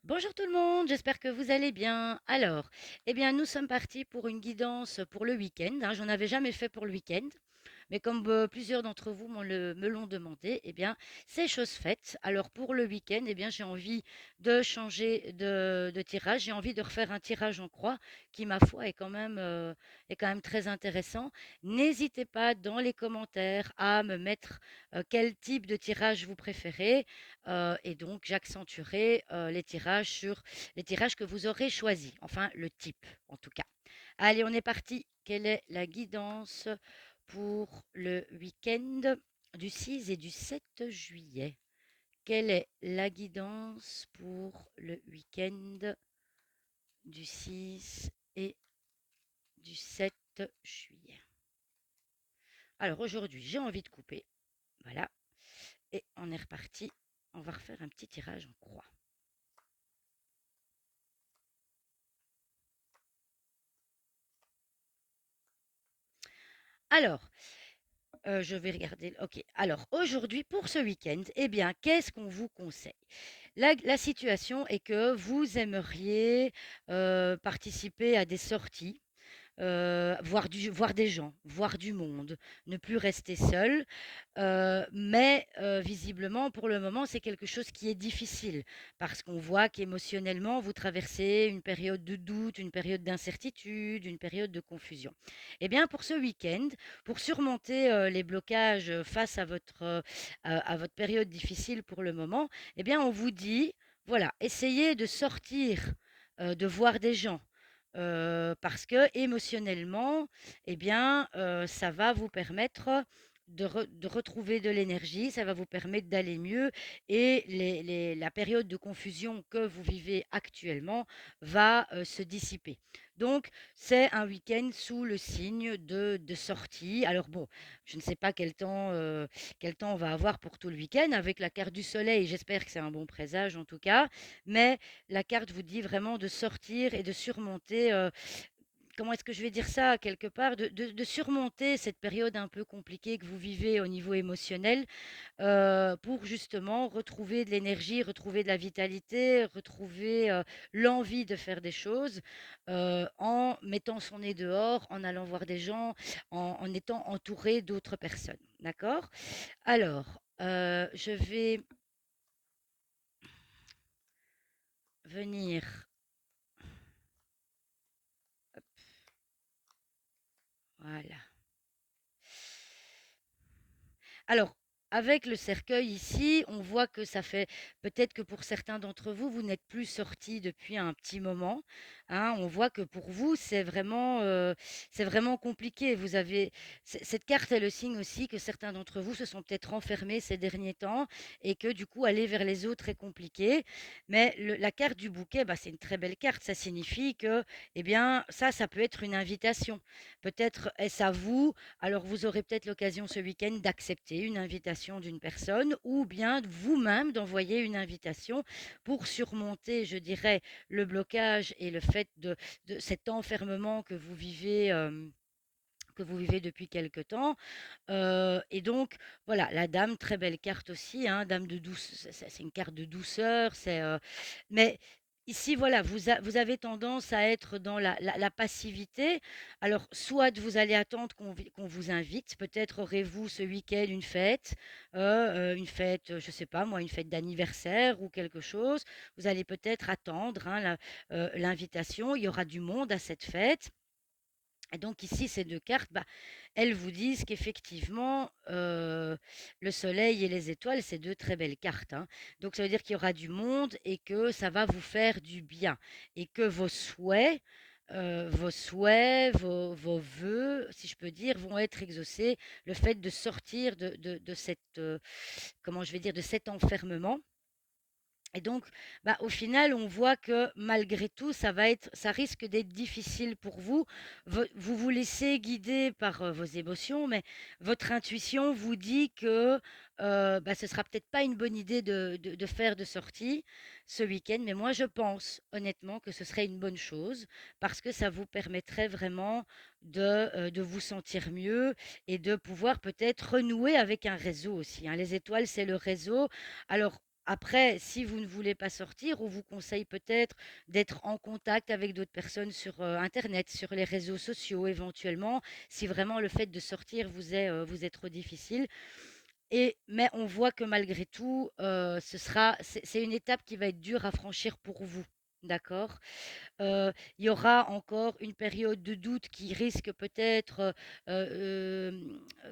Bonjour tout le monde, j'espère que vous allez bien. Alors, eh bien, nous sommes partis pour une guidance pour le week-end, hein. J'en avais jamais fait pour le week-end, mais comme plusieurs d'entre vous me l'ont demandé, eh bien, c'est chose faite. Alors, pour le week-end, eh bien, j'ai envie de changer de tirage. J'ai envie de refaire un tirage en croix qui, ma foi, est quand même très intéressant. N'hésitez pas dans les commentaires à me mettre quel type de tirage vous préférez. Et donc, j'accentuerai les tirages sur les tirages que vous aurez choisis, enfin le type en tout cas. Allez, on est parti. Quelle est la guidance pour le week-end du 6 et du 7 juillet? Quelle est la guidance pour le week-end du 6 et du 7 juillet? Alors aujourd'hui, j'ai envie de couper. Voilà. Et on est reparti. On va refaire un petit tirage en croix. Alors, je vais regarder. OK. Alors, aujourd'hui, pour ce week-end, eh bien, qu'est-ce qu'on vous conseille? La situation est que vous aimeriez participer à des sorties, voir des gens, voir du monde, ne plus rester seul. Mais visiblement, pour le moment, c'est quelque chose qui est difficile parce qu'on voit qu'émotionnellement, vous traversez une période de doute, une période d'incertitude, une période de confusion. Eh bien, pour ce week-end, pour surmonter les blocages face à votre période difficile pour le moment, eh bien, on vous dit, voilà, essayez de sortir, de voir des gens. Parce que émotionnellement, eh bien, ça va vous permettre de retrouver de l'énergie, ça va vous permettre d'aller mieux et la période de confusion que vous vivez actuellement va se dissiper. Donc, c'est un week-end sous le signe de sortie. Alors bon, je ne sais pas quel temps on va avoir pour tout le week-end. Avec la carte du soleil, j'espère que c'est un bon présage en tout cas. Mais la carte vous dit vraiment de sortir et de surmonter, comment est-ce que je vais dire ça? Quelque part, de surmonter cette période un peu compliquée que vous vivez au niveau émotionnel, pour justement retrouver de l'énergie, retrouver de la vitalité, retrouver, l'envie de faire des choses, en mettant son nez dehors, en allant voir des gens, en étant entouré d'autres personnes. D'accord? Alors, je vais venir, voilà. Alors, avec le cercueil ici, on voit que ça fait peut-être que pour certains d'entre vous, vous n'êtes plus sortis depuis un petit moment, hein. On voit que pour vous, c'est vraiment compliqué. Cette carte est le signe aussi que certains d'entre vous se sont peut-être renfermés ces derniers temps et que du coup, aller vers les autres est compliqué. Mais la carte du bouquet, bah, c'est une très belle carte. Ça signifie que, eh bien, ça peut être une invitation. Peut-être est-ce à vous, alors, vous aurez peut-être l'occasion ce week-end d'accepter une invitation d'une personne ou bien vous-même d'envoyer une invitation pour surmonter, je dirais, le blocage et le fait de cet enfermement que vous vivez depuis quelque temps. Et donc, voilà, la dame, très belle carte aussi, hein, dame de douce, c'est une carte de douceur, mais ici, voilà, vous avez tendance à être dans la passivité. Alors, soit vous allez attendre qu'on vous invite, peut-être aurez-vous ce week-end une fête, je sais pas moi, une fête d'anniversaire ou quelque chose. Vous allez peut-être attendre hein, l'invitation, il y aura du monde à cette fête. Et donc ici, ces 2 cartes, bah, elles vous disent qu'effectivement, le soleil et les étoiles, c'est 2 très belles cartes, hein. Donc ça veut dire qu'il y aura du monde et que ça va vous faire du bien et que vos vœux, si je peux dire, vont être exaucés. Le fait de sortir de cette, comment je vais dire, de cet enfermement et donc, bah, au final, on voit que malgré tout, ça risque d'être difficile pour vous. Vous vous laissez guider par vos émotions, mais votre intuition vous dit que bah, ce sera peut-être pas une bonne idée de faire de sortie ce week-end. Mais moi, je pense honnêtement que ce serait une bonne chose parce que ça vous permettrait vraiment de vous sentir mieux et de pouvoir peut-être renouer avec un réseau aussi, hein. Les étoiles, c'est le réseau. Alors, Après, si vous ne voulez pas sortir, on vous conseille peut-être d'être en contact avec d'autres personnes sur Internet, sur les réseaux sociaux éventuellement, si vraiment le fait de sortir vous est trop difficile. Mais on voit que malgré tout, c'est une étape qui va être dure à franchir pour vous. D'accord? Il y aura encore une période de doute qui risque peut-être,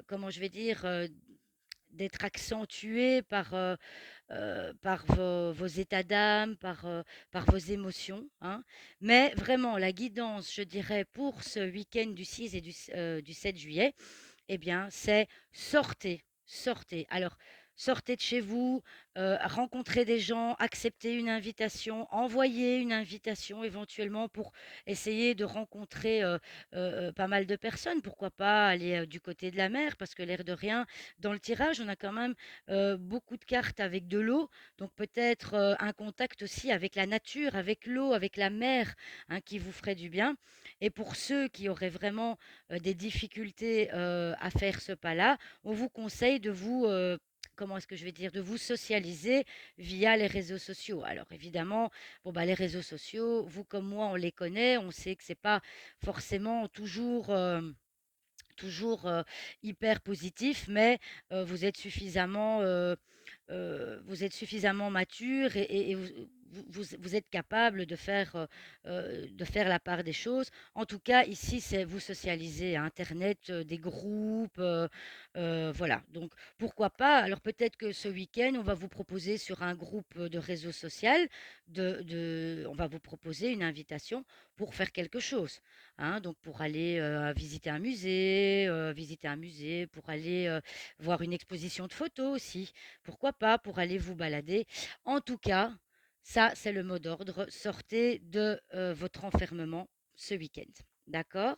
comment je vais dire, d'être accentuée par vos états d'âme, par vos émotions, hein. Mais vraiment, la guidance, je dirais, pour ce week-end du 6 et du 7 juillet, eh bien, c'est sortez, sortez. Alors, sortez de chez vous, rencontrez des gens, acceptez une invitation, envoyez une invitation éventuellement pour essayer de rencontrer pas mal de personnes. Pourquoi pas aller du côté de la mer, parce que l'air de rien, dans le tirage, on a quand même beaucoup de cartes avec de l'eau, donc peut-être un contact aussi avec la nature, avec l'eau, avec la mer, hein, qui vous ferait du bien. Et pour ceux qui auraient vraiment des difficultés à faire ce pas-là, on vous conseille comment est-ce que je vais dire, de vous socialiser via les réseaux sociaux. Alors évidemment, bon bah les réseaux sociaux, vous comme moi, on les connaît, on sait que c'est pas forcément toujours hyper positif, mais vous êtes suffisamment mature et vous êtes capable de faire la part des choses. En tout cas, ici, c'est vous socialiser à Internet, des groupes, voilà. Donc, pourquoi pas? Alors, peut-être que ce week-end, on va vous proposer sur un groupe de réseau social, on va vous proposer une invitation pour faire quelque chose, hein. Donc, pour aller visiter un musée, pour aller voir une exposition de photos aussi. Pourquoi pas pour aller vous balader? En tout cas, ça, c'est le mot d'ordre. Sortez de votre enfermement ce week-end. D'accord?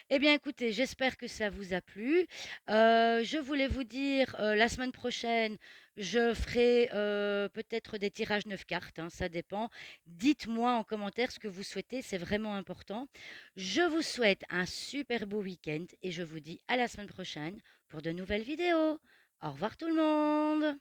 Eh bien, écoutez, j'espère que ça vous a plu. Je voulais vous dire, la semaine prochaine, je ferai peut-être des tirages 9 cartes, hein, ça dépend. Dites-moi en commentaire ce que vous souhaitez, c'est vraiment important. Je vous souhaite un super beau week-end et je vous dis à la semaine prochaine pour de nouvelles vidéos. Au revoir tout le monde!